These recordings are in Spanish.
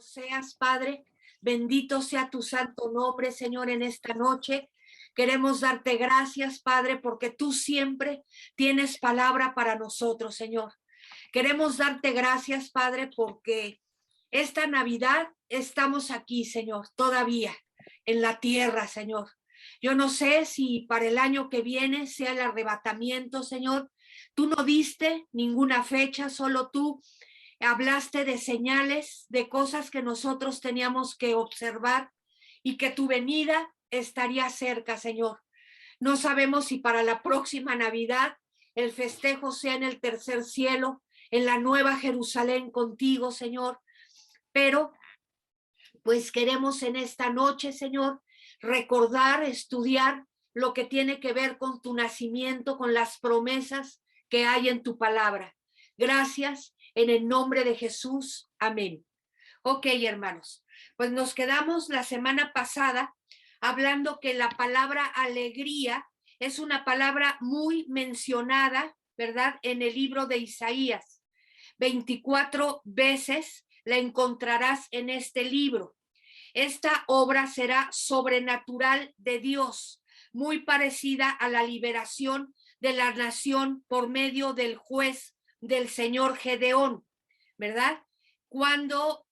Seas, Padre, bendito sea tu santo nombre, Señor, en esta noche. Queremos darte gracias, Padre, porque tú siempre tienes palabra para nosotros, Señor. Queremos darte gracias, Padre, porque esta Navidad estamos aquí, Señor, todavía en la tierra, Señor. Yo no sé si para el año que viene sea el arrebatamiento, Señor. Tú no diste ninguna fecha, solo tú hablaste de señales, de cosas que nosotros teníamos que observar y que tu venida estaría cerca, Señor. No sabemos si para la próxima Navidad el festejo sea en el tercer cielo, en la nueva Jerusalén contigo, Señor, pero pues queremos en esta noche, Señor, recordar, estudiar lo que tiene que ver con tu nacimiento, con las promesas que hay en tu palabra. Gracias en el nombre de Jesús. Amén. Ok, hermanos, pues nos quedamos la semana pasada hablando que la palabra alegría es una palabra muy mencionada, ¿verdad? En el libro de Isaías. 24 veces la encontrarás en este libro. Esta obra será sobrenatural de Dios, muy parecida a la liberación de la nación por medio del juez del señor Gedeón, ¿verdad? Cuando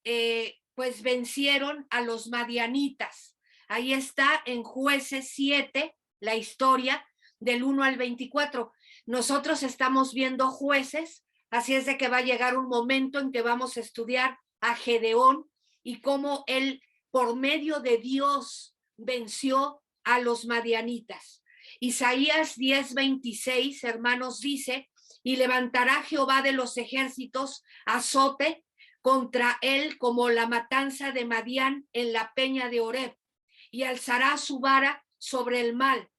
pues vencieron a los madianitas. Ahí está en Jueces 7, la historia del 1 al 24. Nosotros estamos viendo Jueces, así es de que va a llegar un momento en que vamos a estudiar a Gedeón y cómo él, por medio de Dios, venció a los madianitas. Isaías 10:26, hermanos, dice: y levantará Jehová de los ejércitos azote contra él como la matanza de Madián en la peña de Oreb, y alzará su vara sobre el mar,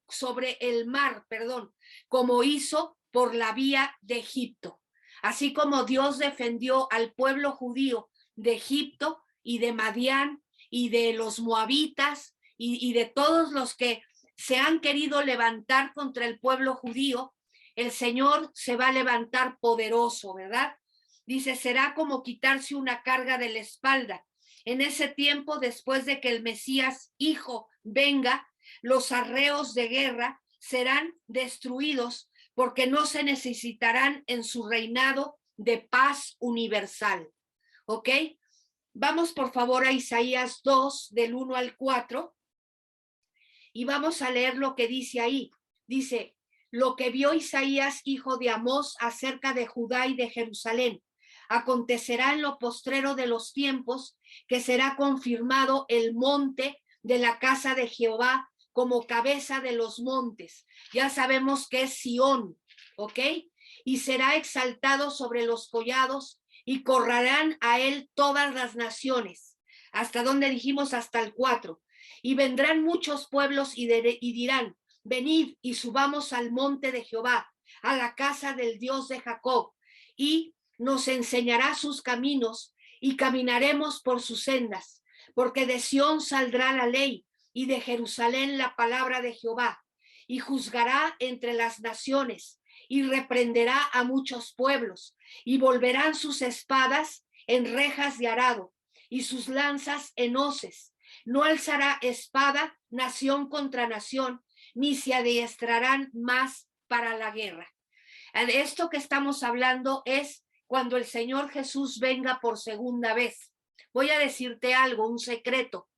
como hizo por la vía de Egipto. Así como Dios defendió al pueblo judío de Egipto y de Madián y de los moabitas y de todos los que se han querido levantar contra el pueblo judío, el Señor se va a levantar poderoso, ¿verdad? Dice, será como quitarse una carga de la espalda. En ese tiempo, después de que el Mesías hijo venga, los arreos de guerra serán destruidos porque no se necesitarán en su reinado de paz universal. ¿Ok? Vamos por favor a Isaías 2, del 1 al 4, y vamos a leer lo que dice ahí. Dice, lo que vio Isaías, hijo de Amós, acerca de Judá y de Jerusalén. Acontecerá en lo postrero de los tiempos que será confirmado el monte de la casa de Jehová como cabeza de los montes. Ya sabemos que es Sión, ¿ok? Y será exaltado sobre los collados y correrán a él todas las naciones. ¿Hasta dónde dijimos? Hasta el 4. Y vendrán muchos pueblos y dirán, venid y subamos al monte de Jehová, a la casa del Dios de Jacob, y nos enseñará sus caminos y caminaremos por sus sendas, porque de Sión saldrá la ley y de Jerusalén la palabra de Jehová, y juzgará entre las naciones y reprenderá a muchos pueblos, y volverán sus espadas en rejas de arado y sus lanzas en hoces. No alzará espada nación contra nación, ni se adiestrarán más para la guerra. Esto que estamos hablando es cuando el Señor Jesús venga por segunda vez. Voy a decirte algo, un secreto.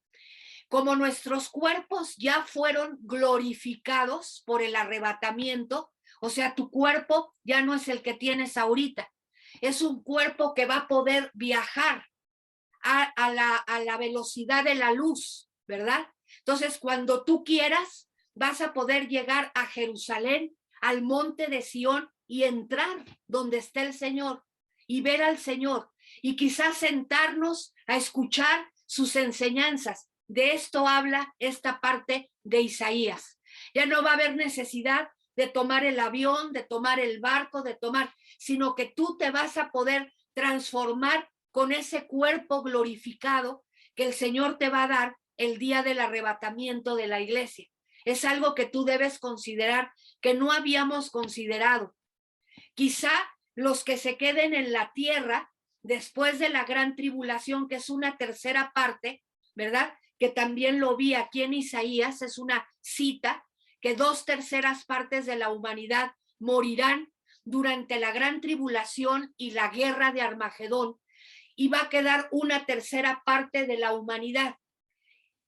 Como nuestros cuerpos ya fueron glorificados por el arrebatamiento, o sea, tu cuerpo ya no es el que tienes ahorita, es un cuerpo que va a poder viajar a la velocidad de la luz, ¿verdad? Entonces, cuando tú quieras, vas a poder llegar a Jerusalén, al monte de Sión, y entrar donde esté el Señor y ver al Señor y quizás sentarnos a escuchar sus enseñanzas. De esto habla esta parte de Isaías. Ya no va a haber necesidad de tomar el avión, de tomar el barco, sino que tú te vas a poder transformar con ese cuerpo glorificado que el Señor te va a dar el día del arrebatamiento de la iglesia. Es algo que tú debes considerar, que no habíamos considerado. Quizá los que se queden en la tierra después de la gran tribulación, que es una tercera parte, ¿verdad? Que también lo vi aquí en Isaías, es una cita, que 2/3 partes de la humanidad morirán durante la gran tribulación y la guerra de Armagedón, y va a quedar una tercera parte de la humanidad.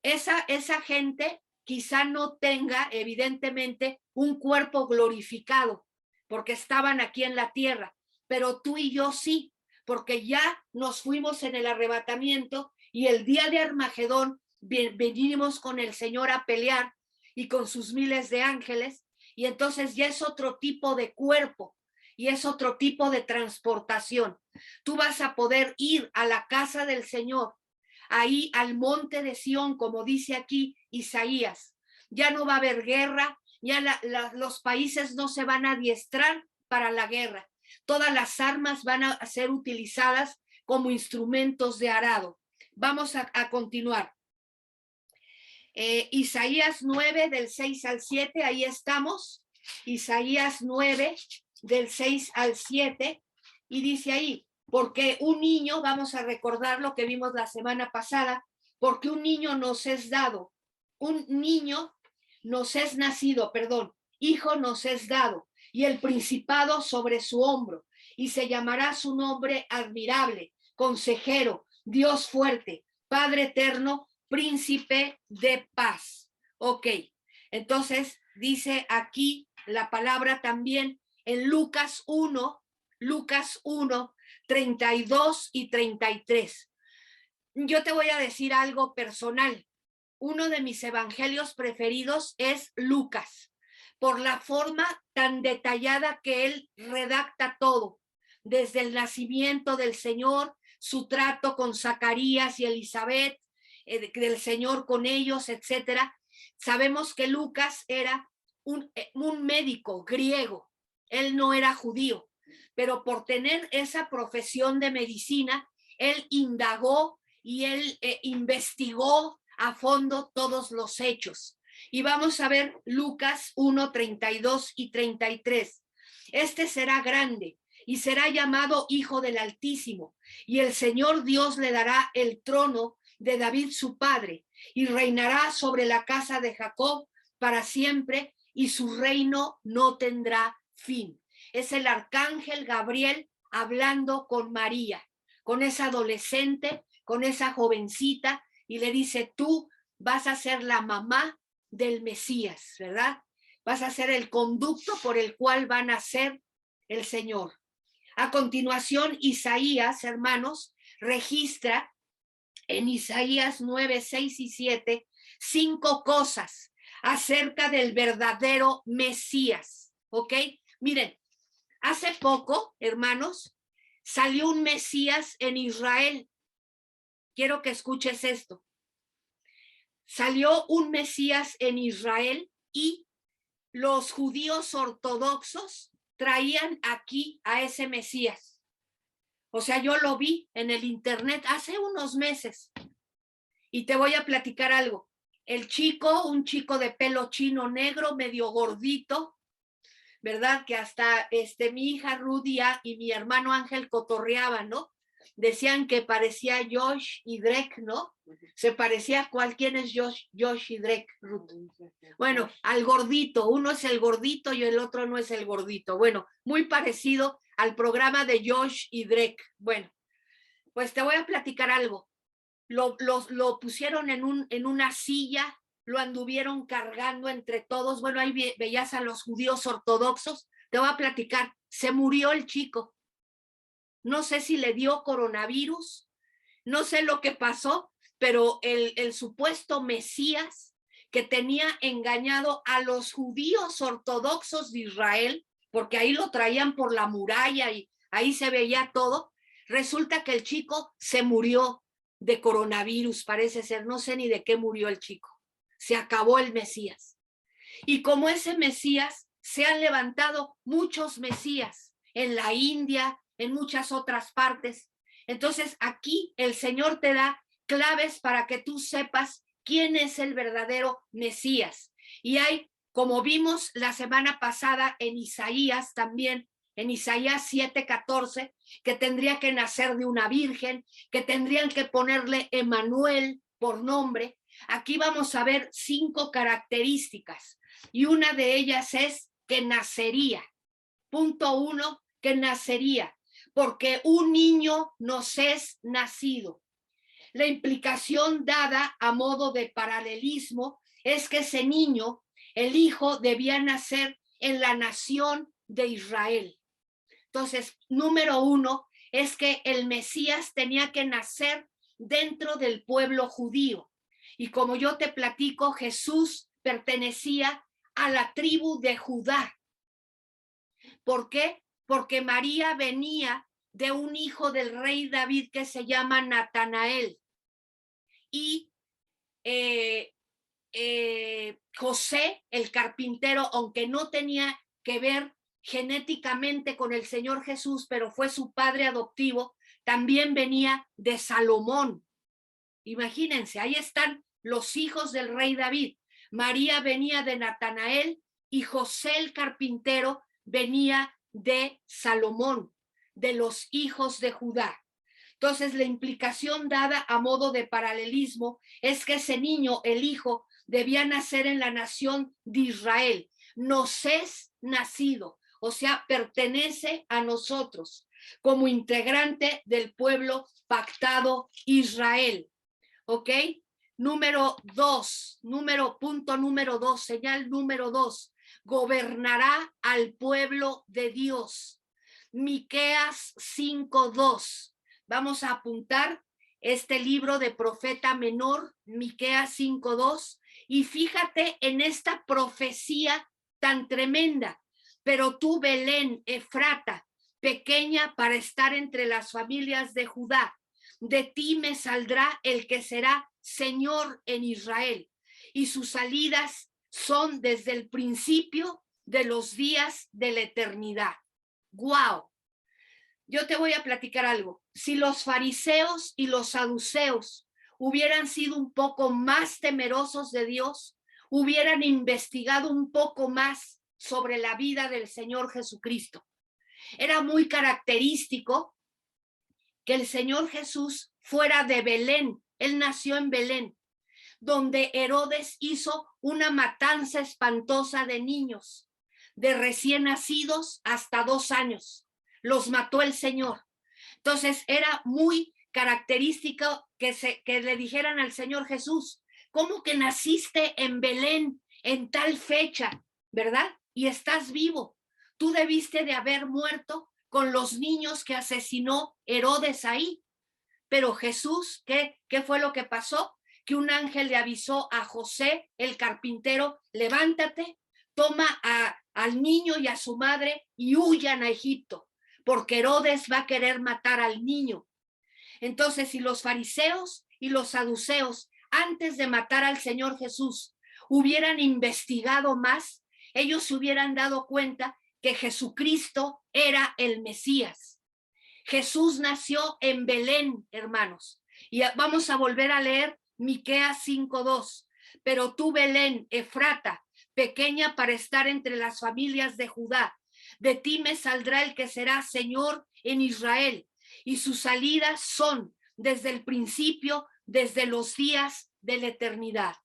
Esa gente quizá no tenga, evidentemente, un cuerpo glorificado, porque estaban aquí en la tierra, pero tú y yo sí, porque ya nos fuimos en el arrebatamiento y el día de Armagedón venimos con el Señor a pelear y con sus miles de ángeles, y entonces ya es otro tipo de cuerpo y es otro tipo de transportación. Tú vas a poder ir a la casa del Señor, ahí al monte de Sión, como dice aquí Isaías. Ya no va a haber guerra, ya los países no se van a adiestrar para la guerra. Todas las armas van a ser utilizadas como instrumentos de arado. Vamos a continuar. Isaías 9 del 6 al 7, ahí estamos. Isaías 9 del 6 al 7, y dice ahí: porque un niño, vamos a recordar lo que vimos la semana pasada, porque un niño nos es dado, un niño nos es nacido, perdón, hijo nos es dado, y el principado sobre su hombro, y se llamará su nombre admirable, consejero, Dios fuerte, Padre eterno, príncipe de paz. Ok, entonces dice aquí la palabra también en Lucas 1, 32 y 33. Yo te voy a decir algo personal. Uno de mis evangelios preferidos es Lucas, por la forma tan detallada que él redacta todo, desde el nacimiento del Señor, su trato con Zacarías y Elizabeth, del Señor con ellos, etcétera. Sabemos que Lucas era un médico griego, él no era judío, pero por tener esa profesión de medicina, él indagó y él investigó a fondo todos los hechos. Y vamos a ver Lucas 1, 32 y 33. Este será grande y será llamado Hijo del Altísimo, y el Señor Dios le dará el trono de David su padre, y reinará sobre la casa de Jacob para siempre, y su reino no tendrá fin. Es el arcángel Gabriel hablando con María, con esa adolescente, con esa jovencita, y le dice: tú vas a ser la mamá del Mesías, ¿verdad? Vas a ser el conducto por el cual va a nacer el Señor. A continuación, Isaías, hermanos, registra en Isaías 9, 6 y 7 5 cosas acerca del verdadero Mesías, ¿ok? Miren, hace poco, hermanos, salió un Mesías en Israel. Quiero que escuches esto. Salió un Mesías en Israel y los judíos ortodoxos traían aquí a ese Mesías. O sea, yo lo vi en el internet hace unos meses. Y te voy a platicar algo. El chico, un chico de pelo chino negro, medio gordito, ¿verdad? Que hasta mi hija Rudia y mi hermano Ángel cotorreaban, ¿no? Decían que parecía Josh y Drake, ¿no? Se parecía a quién es Josh y Drake, Ruth. Bueno, al gordito, uno es el gordito y el otro no es el gordito. Bueno, muy parecido al programa de Josh y Drake. Bueno, pues te voy a platicar algo. Lo pusieron en una silla, lo anduvieron cargando entre todos. Bueno, ahí veías a los judíos ortodoxos. Te voy a platicar, se murió el chico. No sé si le dio coronavirus, no sé lo que pasó, pero el supuesto Mesías que tenía engañado a los judíos ortodoxos de Israel, porque ahí lo traían por la muralla y ahí se veía todo, resulta que el chico se murió de coronavirus, parece ser, no sé ni de qué murió el chico. Se acabó el Mesías. Y como ese Mesías, se han levantado muchos Mesías en la India, en muchas otras partes. Entonces aquí el Señor te da claves para que tú sepas quién es el verdadero Mesías. Y hay, como vimos la semana pasada en Isaías también, en Isaías 7:14, que tendría que nacer de una virgen, que tendrían que ponerle Emanuel por nombre. Aquí vamos a ver 5 características y una de ellas es que nacería. Punto 1, que nacería, porque un niño nos es nacido. La implicación dada a modo de paralelismo es que ese niño, el hijo, debía nacer en la nación de Israel. Entonces, número 1 es que el Mesías tenía que nacer dentro del pueblo judío. Y como yo te platico, Jesús pertenecía a la tribu de Judá. ¿Por qué? Porque María venía de un hijo del rey David que se llama Natanael. Y José, el carpintero, aunque no tenía que ver genéticamente con el Señor Jesús, pero fue su padre adoptivo, también venía de Salomón. Imagínense, ahí están los hijos del rey David. María venía de Natanael y José el carpintero venía de Salomón, de los hijos de Judá. Entonces, la implicación dada a modo de paralelismo es que ese niño, el hijo, debía nacer en la nación de Israel. Nos es nacido, o sea, pertenece a nosotros como integrante del pueblo pactado Israel. ¿Ok? Punto número 2, señal número 2, gobernará al pueblo de Dios. Miqueas 5:2. Vamos a apuntar este libro de profeta menor, Miqueas 5:2, y fíjate en esta profecía tan tremenda. Pero tú, Belén, Efrata, pequeña para estar entre las familias de Judá, de ti me saldrá el que será Señor en Israel, y sus salidas son desde el principio de los días de la eternidad. ¡Guau! Yo te voy a platicar algo. Si los fariseos y los saduceos hubieran sido un poco más temerosos de Dios, hubieran investigado un poco más sobre la vida del Señor Jesucristo. Era muy característico que el Señor Jesús fuera de Belén. Él nació en Belén, donde Herodes hizo una matanza espantosa de niños, de recién nacidos hasta 2 años. Los mató el Señor. Entonces era muy característico que le dijeran al Señor Jesús, ¿cómo que naciste en Belén en tal fecha, verdad? Y estás vivo. Tú debiste de haber muerto con los niños que asesinó Herodes ahí. Pero Jesús, ¿qué fue lo que pasó? Que un ángel le avisó a José, el carpintero, levántate, toma al niño y a su madre y huyan a Egipto, porque Herodes va a querer matar al niño. Entonces, si los fariseos y los saduceos, antes de matar al Señor Jesús, hubieran investigado más, ellos se hubieran dado cuenta que Jesucristo era el Mesías. Jesús nació en Belén, hermanos. Y vamos a volver a leer Miqueas 5:2. Pero tú, Belén, Efrata, pequeña para estar entre las familias de Judá, de ti me saldrá el que será Señor en Israel, y sus salidas son desde el principio, desde los días de la eternidad.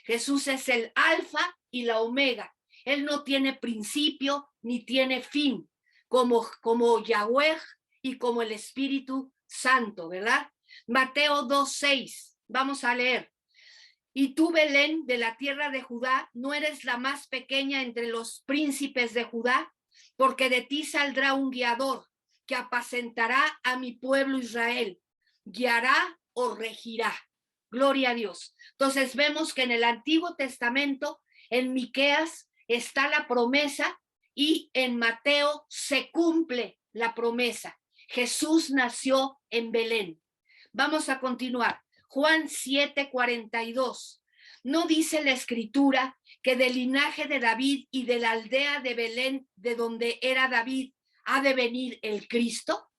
Jesús es el alfa y la omega. Él no tiene principio ni tiene fin, como Yahweh y como el Espíritu Santo, ¿verdad? Mateo 2:6, vamos a leer. Y tú, Belén, de la tierra de Judá, no eres la más pequeña entre los príncipes de Judá, porque de ti saldrá un guiador que apacentará a mi pueblo Israel, guiará o regirá. Gloria a Dios. Entonces vemos que en el Antiguo Testamento, en Miqueas, está la promesa y en Mateo se cumple la promesa. Jesús nació en Belén. Vamos a continuar. Juan 7:42. ¿No dice la escritura que del linaje de David y de la aldea de Belén, de donde era David, ha de venir el Cristo?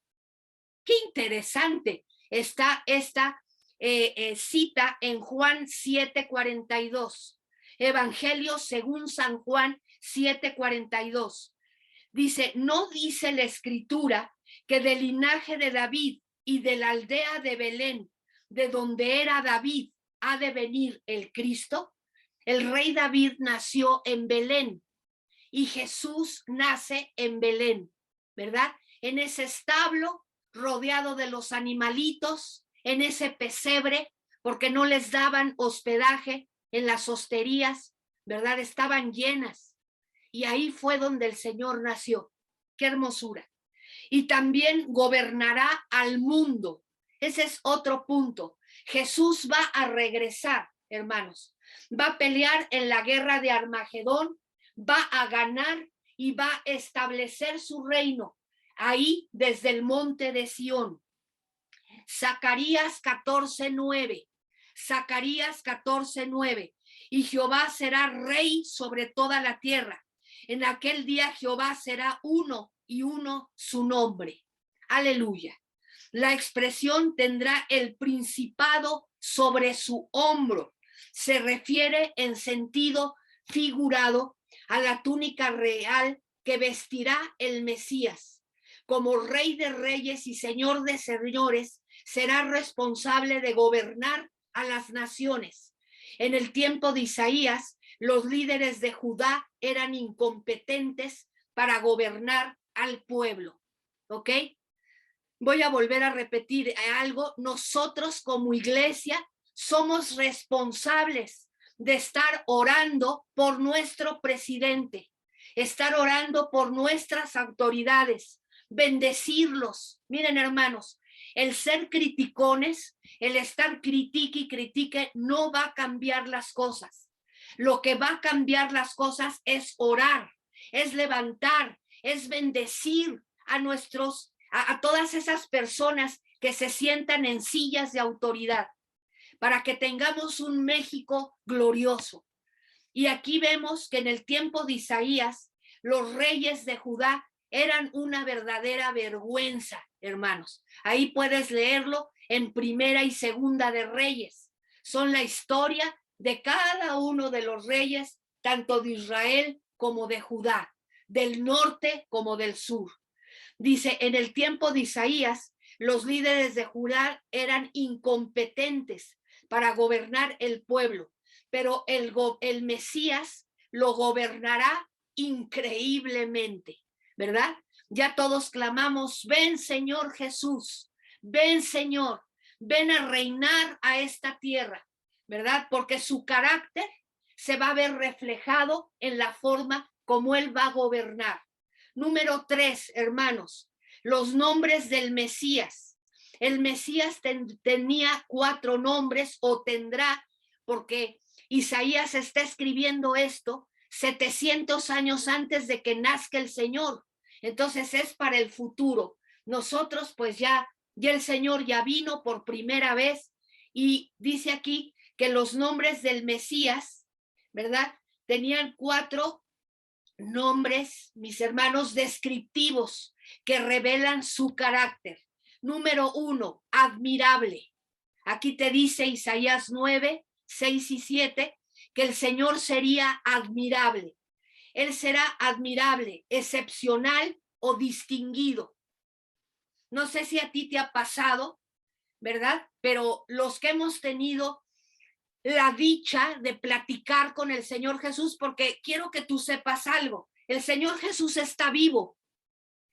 Qué interesante está esta cita en Juan 7:42. Evangelio según San Juan 7:42. Dice, ¿no dice la escritura que del linaje de David y de la aldea de Belén, de donde era David, ha de venir el Cristo? El rey David nació en Belén y Jesús nace en Belén, ¿verdad? En ese establo rodeado de los animalitos, en ese pesebre, porque no les daban hospedaje en las hosterías, ¿verdad? Estaban llenas. Y ahí fue donde el Señor nació. ¡Qué hermosura! Y también gobernará al mundo. Ese es otro punto. Jesús va a regresar, hermanos. Va a pelear en la guerra de Armagedón, va a ganar y va a establecer su reino ahí desde el monte de Sión. Zacarías 14:9. Zacarías 14:9. Y Jehová será rey sobre toda la tierra. En aquel día Jehová será uno y uno su nombre. Aleluya. La expresión tendrá el principado sobre su hombro. Se refiere en sentido figurado a la túnica real que vestirá el Mesías. Como rey de reyes y señor de señores, será responsable de gobernar a las naciones. En el tiempo de Isaías, los líderes de Judá eran incompetentes para gobernar al pueblo. ¿Ok? Voy a volver a repetir algo. Nosotros como iglesia somos responsables de estar orando por nuestro presidente, estar orando por nuestras autoridades, bendecirlos. Miren, hermanos, el ser criticones, el estar critique y critique no va a cambiar las cosas. Lo que va a cambiar las cosas es orar, es levantar, es bendecir a todas esas personas que se sientan en sillas de autoridad, para que tengamos un México glorioso. Y aquí vemos que en el tiempo de Isaías, los reyes de Judá eran una verdadera vergüenza, hermanos. Ahí puedes leerlo en Primera y Segunda de Reyes. Son la historia de cada uno de los reyes, tanto de Israel como de Judá, del norte como del sur. Dice, en el tiempo de Isaías, los líderes de Judá eran incompetentes para gobernar el pueblo, pero el Mesías lo gobernará increíblemente, ¿verdad? Ya todos clamamos, ven Señor Jesús, ven Señor, ven a reinar a esta tierra, ¿verdad? Porque su carácter se va a ver reflejado en la forma como Él va a gobernar. Número 3, hermanos, los nombres del Mesías. El Mesías tenía 4 nombres, o tendrá, porque Isaías está escribiendo esto 700 años antes de que nazca el Señor. Entonces es para el futuro. Nosotros pues ya el Señor ya vino por primera vez, y dice aquí que los nombres del Mesías, ¿verdad? Tenían 4 nombres, mis hermanos, descriptivos que revelan su carácter. Número 1, admirable. Aquí te dice Isaías 9, 6 y 7 que el Señor sería admirable. Él será admirable, excepcional o distinguido. No sé si a ti te ha pasado, ¿verdad? Pero los que hemos tenido la dicha de platicar con el Señor Jesús, porque quiero que tú sepas algo. El Señor Jesús está vivo.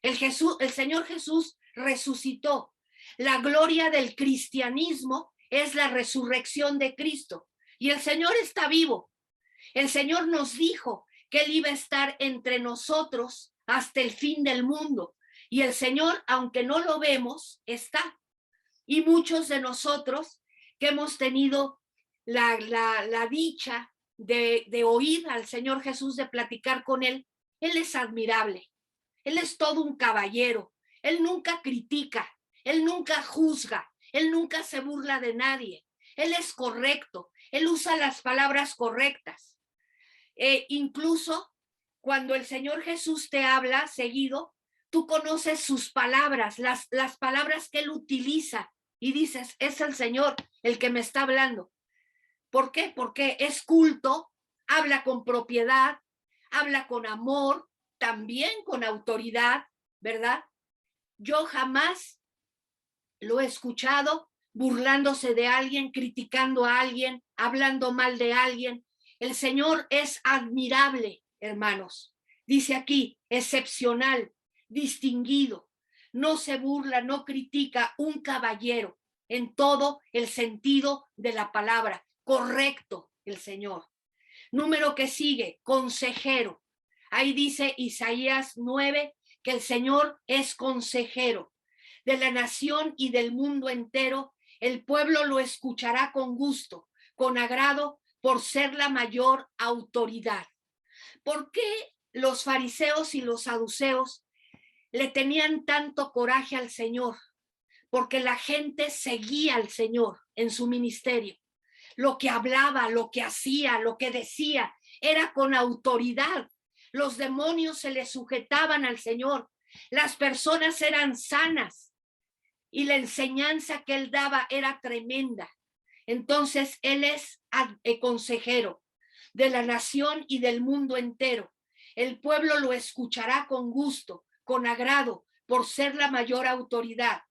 El Señor Jesús resucitó. La gloria del cristianismo es la resurrección de Cristo. Y el Señor está vivo. El Señor nos dijo que Él iba a estar entre nosotros hasta el fin del mundo. Y el Señor, aunque no lo vemos, está. Y muchos de nosotros que hemos tenido la dicha de oír al Señor Jesús, de platicar con Él es admirable. Él es todo un caballero. Él nunca critica, Él nunca juzga, Él nunca se burla de nadie. Él es correcto, Él usa las palabras correctas. Incluso cuando el Señor Jesús te habla seguido, tú conoces sus palabras, las palabras que Él utiliza, y dices, es el Señor el que me está hablando. ¿Por qué? Porque es culto, habla con propiedad, habla con amor, también con autoridad, ¿verdad? Yo jamás lo he escuchado burlándose de alguien, criticando a alguien, hablando mal de alguien. El Señor es admirable, hermanos. Dice aquí, excepcional, distinguido. No se burla, no critica, un caballero en todo el sentido de la palabra. Correcto, el Señor. Número que sigue, consejero. Ahí dice Isaías 9 que el Señor es consejero de la nación y del mundo entero. El pueblo lo escuchará con gusto, con agrado, por ser la mayor autoridad. ¿Por qué los fariseos y los saduceos le tenían tanto coraje al Señor? Porque la gente seguía al Señor en su ministerio. Lo que hablaba, lo que hacía, lo que decía, era con autoridad. Los demonios se le sujetaban al Señor. Las personas eran sanas y la enseñanza que él daba era tremenda. Entonces, él es consejero de la nación y del mundo entero. El pueblo lo escuchará con gusto, con agrado, por ser la mayor autoridad.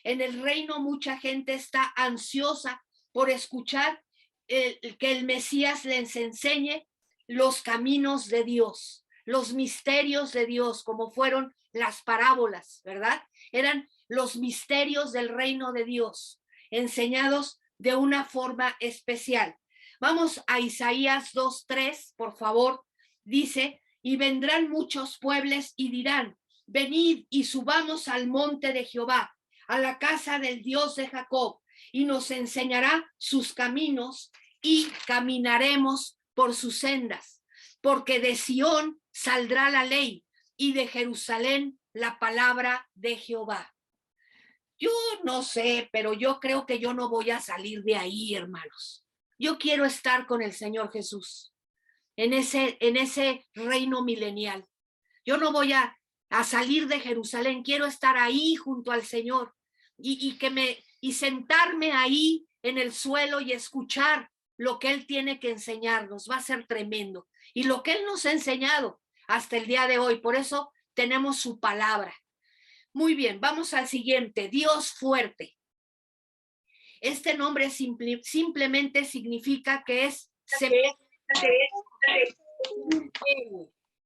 En el reino mucha gente está ansiosa por escuchar que el Mesías les enseñe los caminos de Dios, los misterios de Dios, como fueron las parábolas, ¿verdad? Eran los misterios del reino de Dios, enseñados de una forma especial. Vamos a Isaías 2:3, por favor. Dice, y vendrán muchos pueblos y dirán, venid y subamos al monte de Jehová, a la casa del Dios de Jacob, y nos enseñará sus caminos y caminaremos por sus sendas, porque de Sión saldrá la ley y de Jerusalén la palabra de Jehová. Yo no sé, pero yo creo que yo no voy a salir de ahí, hermanos. Yo quiero estar con el Señor Jesús en ese reino milenial. Yo no voy a salir de Jerusalén, quiero estar ahí junto al Señor y sentarme ahí en el suelo y escuchar lo que Él tiene que enseñarnos. Va a ser tremendo. Y lo que Él nos ha enseñado hasta el día de hoy, por eso tenemos su palabra. Muy bien, vamos al siguiente, Dios fuerte. Este nombre simplemente significa que es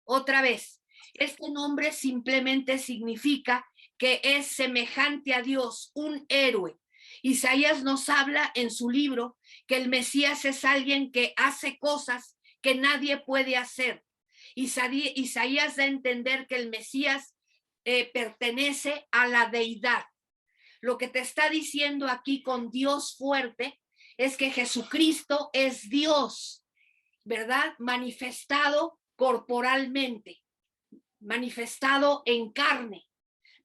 otra vez. Este nombre simplemente significa que es semejante a Dios, un héroe. Isaías nos habla en su libro que el Mesías es alguien que hace cosas que nadie puede hacer. Isaías da a entender que el Mesías pertenece a la deidad. Lo que te está diciendo aquí con Dios fuerte es que Jesucristo es Dios, ¿verdad? Manifestado corporalmente, manifestado en carne,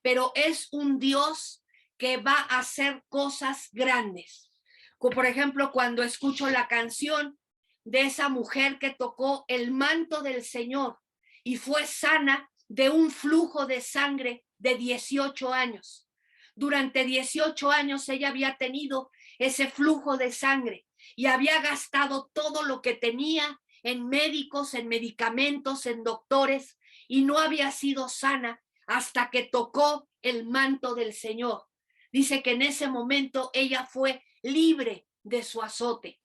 pero es un Dios que va a hacer cosas grandes. Como por ejemplo, cuando escucho la canción de esa mujer que tocó el manto del Señor y fue sana de un flujo de sangre de 18 años. Durante 18 años ella había tenido ese flujo de sangre y había gastado todo lo que tenía en médicos, en medicamentos, en doctores, y no había sido sana hasta que tocó el manto del Señor. Dice que en ese momento ella fue libre de su azote.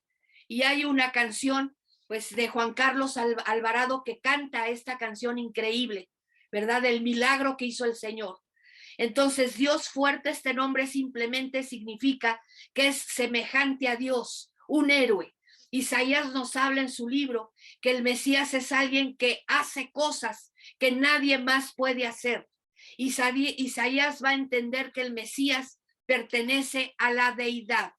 Y hay una canción, pues, de Juan Carlos Alvarado que canta esta canción increíble, ¿verdad? Del milagro que hizo el Señor. Entonces, Dios fuerte, este nombre simplemente significa que es semejante a Dios, un héroe. Isaías nos habla en su libro que el Mesías es alguien que hace cosas que nadie más puede hacer. Isaías va a entender que el Mesías pertenece a la deidad.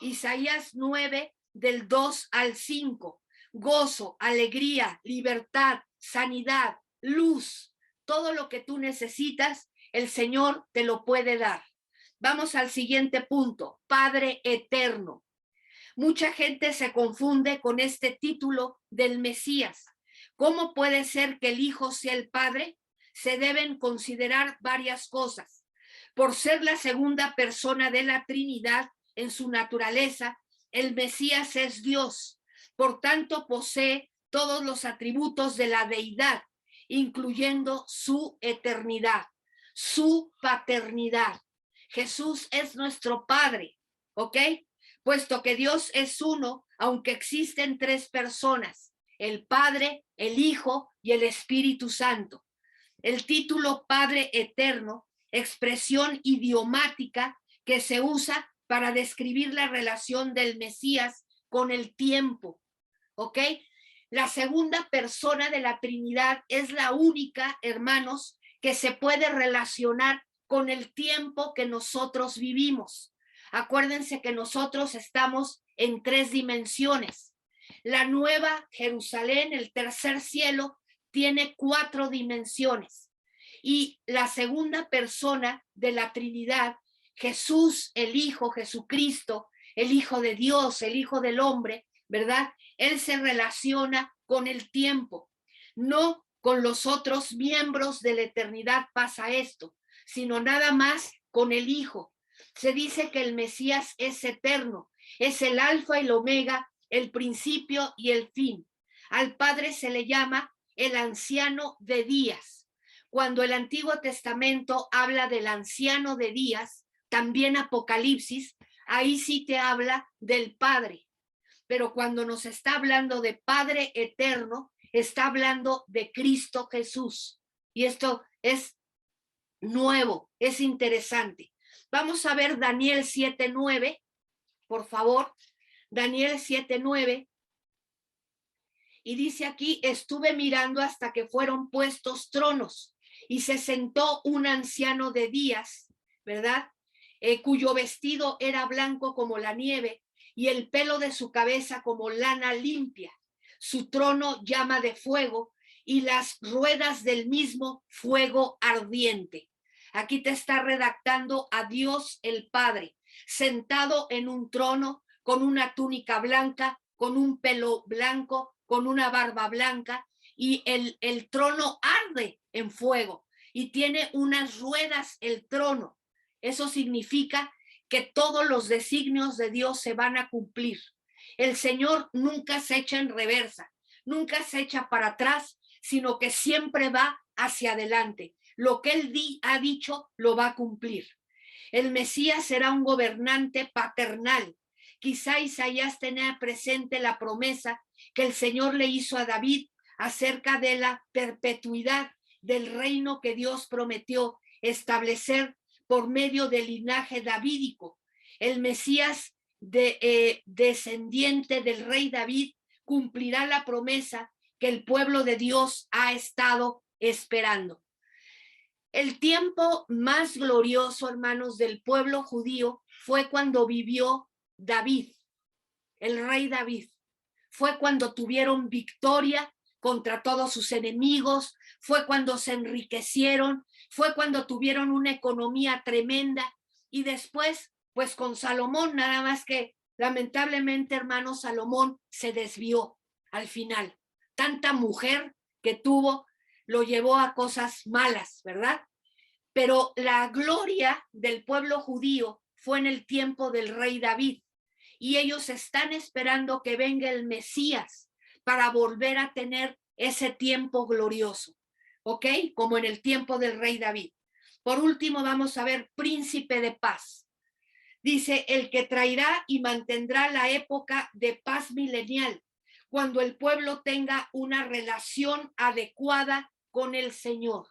Isaías 9, del 2 al 5. Gozo, alegría, libertad, sanidad, luz, todo lo que tú necesitas, el Señor te lo puede dar. Vamos al siguiente punto, Padre eterno. Mucha gente se confunde con este título del Mesías. ¿Cómo puede ser que el Hijo sea el Padre? Se deben considerar varias cosas. Por ser la segunda persona de la Trinidad en su naturaleza, el Mesías es Dios. Por tanto, posee todos los atributos de la deidad incluyendo su eternidad, su paternidad. Jesús es nuestro Padre, ¿ok? Puesto que Dios es uno, aunque existen tres personas, el Padre, el Hijo y el Espíritu Santo. El título Padre Eterno, expresión idiomática que se usa para describir la relación del Mesías con el tiempo, ¿ok? La segunda persona de la Trinidad es la única, hermanos, que se puede relacionar con el tiempo que nosotros vivimos. Acuérdense que nosotros estamos en tres dimensiones. La nueva Jerusalén, el tercer cielo, tiene 4 dimensiones. Y la segunda persona de la Trinidad, Jesús, el Hijo, Jesucristo, el Hijo de Dios, el Hijo del hombre, ¿verdad? Él se relaciona con el tiempo. No con los otros miembros de la eternidad pasa esto, sino nada más con el Hijo. Se dice que el Mesías es eterno, es el alfa y el omega, el principio y el fin. Al Padre se le llama el anciano de días. Cuando el Antiguo Testamento habla del anciano de días, también Apocalipsis, ahí sí te habla del Padre. Pero cuando nos está hablando de Padre eterno, está hablando de Cristo Jesús. Y esto es nuevo, es interesante. Vamos a ver Daniel 7:9, por favor. Daniel 7:9. Y dice aquí, estuve mirando hasta que fueron puestos tronos y se sentó un anciano de días, ¿verdad? Cuyo vestido era blanco como la nieve y el pelo de su cabeza como lana limpia. Su trono llama de fuego y las ruedas del mismo fuego ardiente. Aquí te está redactando a Dios el Padre, sentado en un trono con una túnica blanca, con un pelo blanco, con una barba blanca, y el trono arde en fuego y tiene unas ruedas el trono. Eso significa que todos los designios de Dios se van a cumplir. El Señor nunca se echa en reversa, nunca se echa para atrás, sino que siempre va hacia adelante. Lo que Él ha dicho lo va a cumplir. El Mesías será un gobernante paternal. Quizá Isaías tenía presente la promesa que el Señor le hizo a David acerca de la perpetuidad del reino que Dios prometió establecer por medio del linaje davídico. El Mesías descendiente del rey David cumplirá la promesa que el pueblo de Dios ha estado esperando. El tiempo más glorioso, hermanos, del pueblo judío fue cuando vivió David, el rey David. Fue cuando tuvieron victoria contra todos sus enemigos, fue cuando se enriquecieron, fue cuando tuvieron una economía tremenda. Y después, pues con Salomón, nada más que lamentablemente, hermano, Salomón se desvió al final. Tanta mujer que tuvo lo llevó a cosas malas, ¿verdad? Pero la gloria del pueblo judío fue en el tiempo del rey David. Y ellos están esperando que venga el Mesías para volver a tener ese tiempo glorioso, ¿ok? Como en el tiempo del rey David. Por último, vamos a ver príncipe de paz. Dice, el que traerá y mantendrá la época de paz milenial, cuando el pueblo tenga una relación adecuada con el Señor.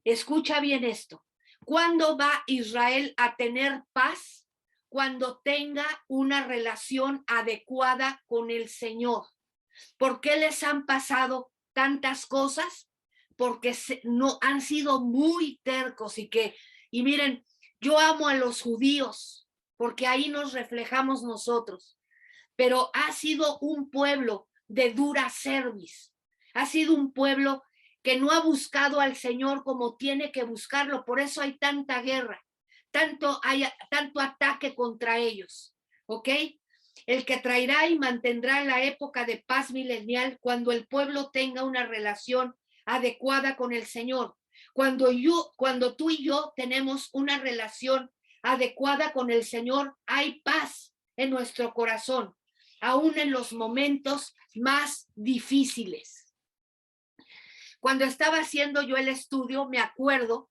Escucha bien esto. ¿Cuándo va Israel a tener paz? Cuando tenga una relación adecuada con el Señor. ¿Por qué les han pasado tantas cosas? Porque no han sido muy tercos y miren, yo amo a los judíos porque ahí nos reflejamos nosotros, pero ha sido un pueblo de dura cerviz, ha sido un pueblo que no ha buscado al Señor como tiene que buscarlo, por eso hay tanta guerra, tanto ataque contra ellos, ¿ok? El que traerá y mantendrá la época de paz milenial cuando el pueblo tenga una relación adecuada con el Señor. Cuando tú y yo tenemos una relación adecuada con el Señor, hay paz en nuestro corazón, aún en los momentos más difíciles. Cuando estaba haciendo yo el estudio, me acuerdo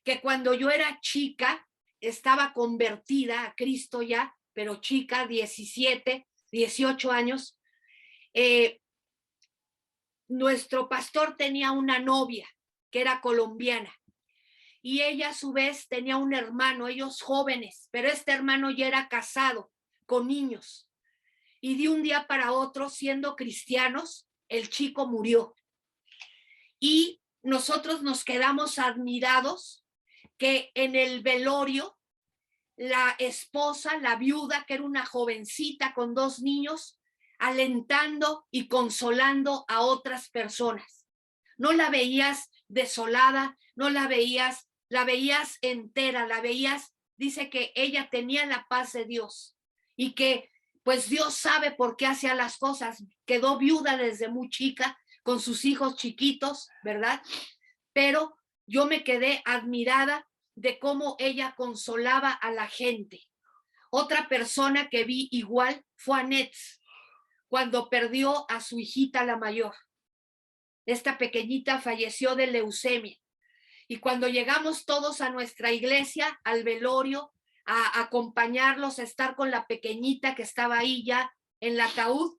que cuando yo era chica, estaba convertida a Cristo ya, pero chica, 17, 18 años, nuestro pastor tenía una novia que era colombiana y ella a su vez tenía un hermano, ellos jóvenes, pero este hermano ya era casado con niños y de un día para otro, siendo cristianos, el chico murió y nosotros nos quedamos admirados que en el velorio la esposa, la viuda, que era una jovencita con 2 niños, alentando y consolando a otras personas. No la veías desolada, no la veías entera, la veías, dice que ella tenía la paz de Dios y que pues Dios sabe por qué hacía las cosas. Quedó viuda desde muy chica con sus hijos chiquitos, ¿verdad? Pero yo me quedé admirada de cómo ella consolaba a la gente. Otra persona que vi igual fue Annette, cuando perdió a su hijita la mayor. Esta pequeñita falleció de leucemia. Y cuando llegamos todos a nuestra iglesia, al velorio, a acompañarlos, a estar con la pequeñita que estaba ahí ya en el ataúd,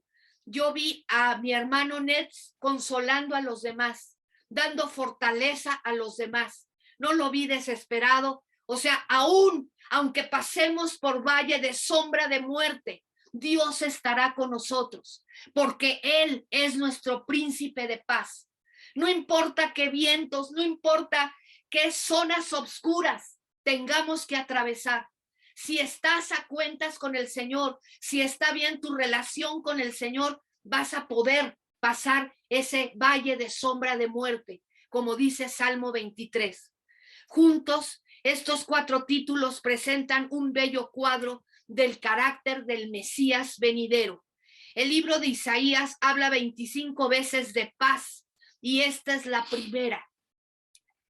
yo vi a mi hermano Nets consolando a los demás, dando fortaleza a los demás. No lo vi desesperado. O sea, aún aunque pasemos por valle de sombra de muerte, Dios estará con nosotros, porque Él es nuestro príncipe de paz. No importa qué vientos, no importa qué zonas oscuras tengamos que atravesar. Si estás a cuentas con el Señor, si está bien tu relación con el Señor, vas a poder pasar ese valle de sombra de muerte, como dice Salmo 23. Juntos, estos 4 títulos presentan un bello cuadro del carácter del Mesías venidero. El libro de Isaías habla 25 veces de paz y esta es la primera.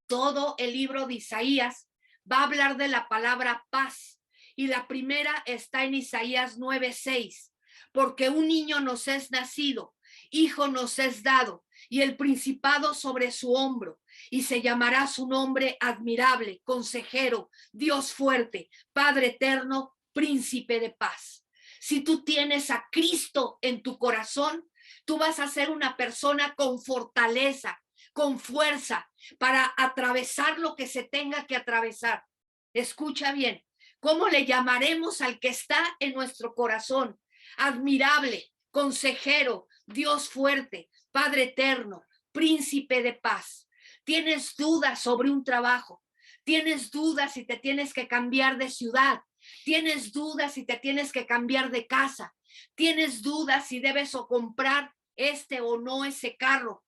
Todo el libro de Isaías va a hablar de la palabra paz y la primera está en Isaías 9:6, porque un niño nos es nacido, hijo nos es dado y el principado sobre su hombro y se llamará su nombre admirable, consejero, Dios fuerte, Padre eterno, príncipe de paz. Si tú tienes a Cristo en tu corazón, tú vas a ser una persona con fortaleza, con fuerza para atravesar lo que se tenga que atravesar. Escucha bien, ¿cómo le llamaremos al que está en nuestro corazón? Admirable, consejero, Dios fuerte, Padre eterno, príncipe de paz. ¿Tienes dudas sobre un trabajo? ¿Tienes dudas si te tienes que cambiar de ciudad? ¿Tienes dudas si te tienes que cambiar de casa? ¿Tienes dudas si debes o comprar este o no ese carro?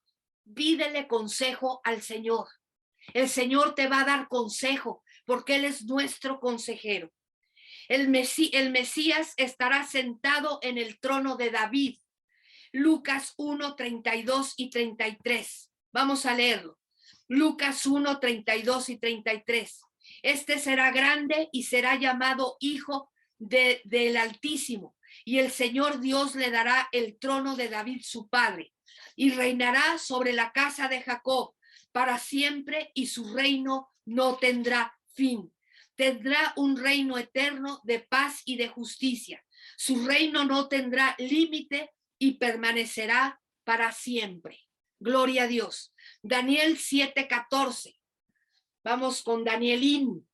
Pídele consejo al Señor. El Señor te va a dar consejo porque Él es nuestro consejero. El Mesías estará sentado en el trono de David. Lucas 1, 32 y 33. Vamos a leerlo. Lucas 1, 32 y 33. Este será grande y será llamado Hijo del Altísimo, y el Señor Dios le dará el trono de David su padre, y reinará sobre la casa de Jacob para siempre, y su reino no tendrá fin. Tendrá un reino eterno de paz y de justicia. Su reino no tendrá límite y permanecerá para siempre. Gloria a Dios. Daniel 7:14. Vamos con Danielín.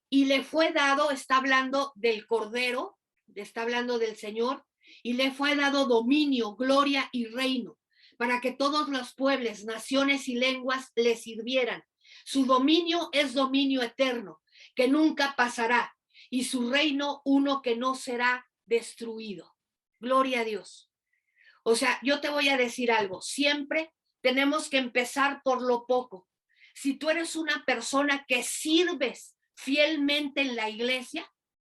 Y le fue dado, está hablando del Cordero, está hablando del Señor, y le fue dado dominio, gloria y reino, para que todos los pueblos, naciones y lenguas le sirvieran. Su dominio es dominio eterno, que nunca pasará, y su reino uno que no será destruido. Gloria a Dios. O sea, yo te voy a decir algo, siempre tenemos que empezar por lo poco. Si tú eres una persona que sirves fielmente en la iglesia,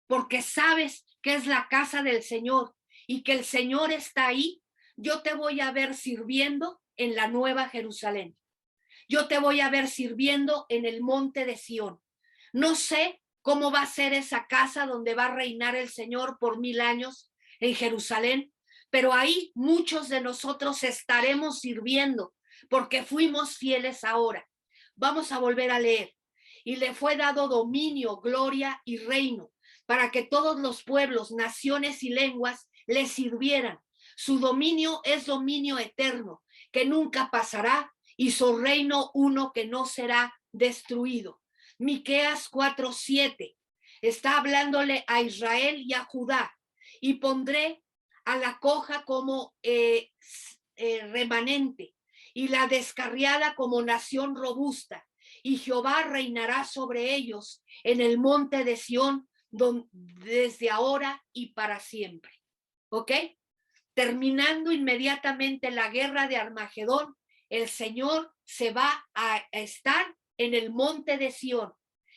porque sabes que es la casa del Señor y que el Señor está ahí, yo te voy a ver sirviendo en la Nueva Jerusalén. Yo te voy a ver sirviendo en el monte de Sión. No sé cómo va a ser esa casa donde va a reinar el Señor por 1000 años en Jerusalén, pero ahí muchos de nosotros estaremos sirviendo, porque fuimos fieles ahora. Vamos a volver a leer. Y le fue dado dominio, gloria y reino, para que todos los pueblos, naciones y lenguas le sirvieran. Su dominio es dominio eterno, que nunca pasará, y su reino uno que no será destruido. Miqueas 4:7 está hablándole a Israel y a Judá. Y pondré a la coja como remanente, y la descarriada como nación robusta, y Jehová reinará sobre ellos en el monte de Sión, desde ahora y para siempre. ¿Ok? Terminando inmediatamente la guerra de Armagedón, el Señor se va a estar en el monte de Sión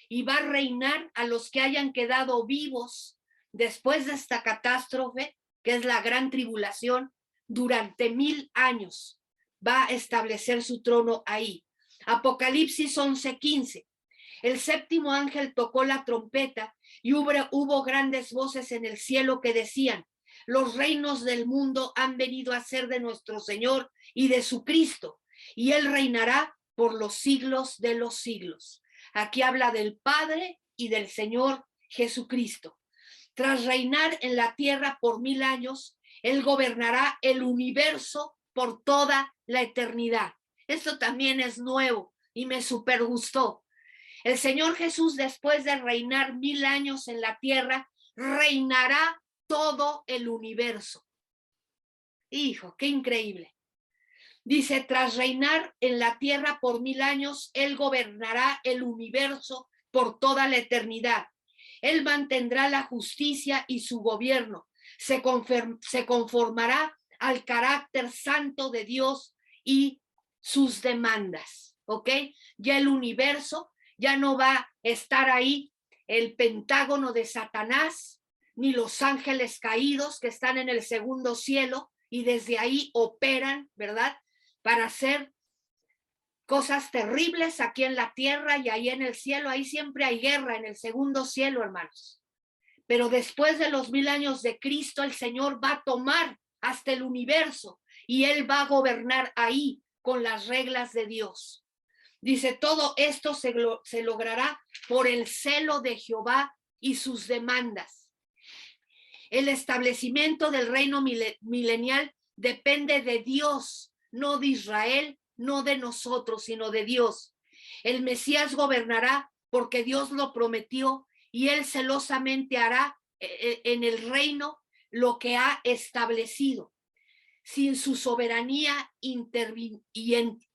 y va a reinar a los que hayan quedado vivos después de esta catástrofe, que es la gran tribulación, durante 1000 años. Va a establecer su trono ahí. Apocalipsis 11:15. El séptimo ángel tocó la trompeta y hubo grandes voces en el cielo que decían: los reinos del mundo han venido a ser de nuestro Señor y de su Cristo, y Él reinará por los siglos de los siglos. Aquí habla del Padre y del Señor Jesucristo. Tras reinar en la tierra por 1000 años, Él gobernará el universo por toda la eternidad. Esto también es nuevo y me super gustó. El Señor Jesús, después de reinar 1000 años en la tierra, reinará todo el universo. Hijo, qué increíble. Dice, tras reinar en la tierra por 1000 años, Él gobernará el universo por toda la eternidad. Él mantendrá la justicia y su gobierno. Se conformará al carácter santo de Dios y sus demandas. ¿Ok? Ya el universo ya no va a estar ahí el pentágono de Satanás, ni los ángeles caídos que están en el segundo cielo y desde ahí operan, ¿verdad? Para hacer cosas terribles aquí en la tierra y ahí en el cielo. Ahí siempre hay guerra en el segundo cielo, hermanos. Pero después de los 1000 años de Cristo, el Señor va a tomar hasta el universo y Él va a gobernar ahí con las reglas de Dios. Dice, todo esto se logrará por el celo de Jehová y sus demandas. El establecimiento del reino milenial depende de Dios, no de Israel, no de nosotros, sino de Dios. El Mesías gobernará porque Dios lo prometió y Él celosamente hará en el reino lo que ha establecido. Sin su soberanía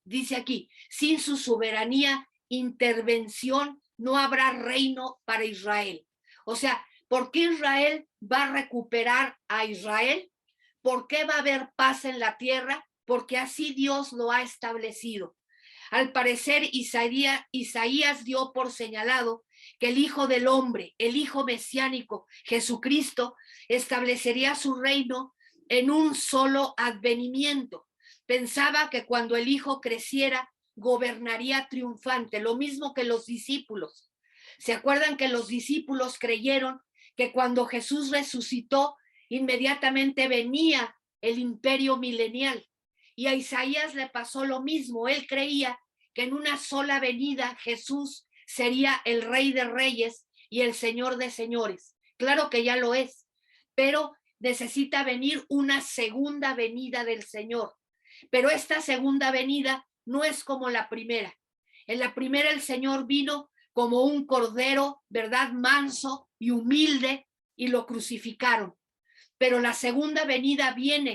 dice aquí, sin su soberanía intervención no habrá reino para Israel. O sea, ¿por qué Israel va a recuperar a Israel? ¿Por qué va a haber paz en la tierra? Porque así Dios lo ha establecido. Al parecer, Isaías dio por señalado que el Hijo del Hombre, el Hijo mesiánico, Jesucristo, establecería su reino en un solo advenimiento. Pensaba que cuando el Hijo creciera, gobernaría triunfante, lo mismo que los discípulos. ¿Se acuerdan que los discípulos creyeron que cuando Jesús resucitó, inmediatamente venía el imperio milenial? Y a Isaías le pasó lo mismo. Él creía que en una sola venida Jesús sería el Rey de Reyes y el Señor de Señores. Claro que ya lo es, pero necesita venir una segunda venida del Señor. Pero esta segunda venida no es como la primera. En la primera el Señor vino como un cordero, ¿verdad? Manso y humilde, y lo crucificaron. Pero la segunda venida viene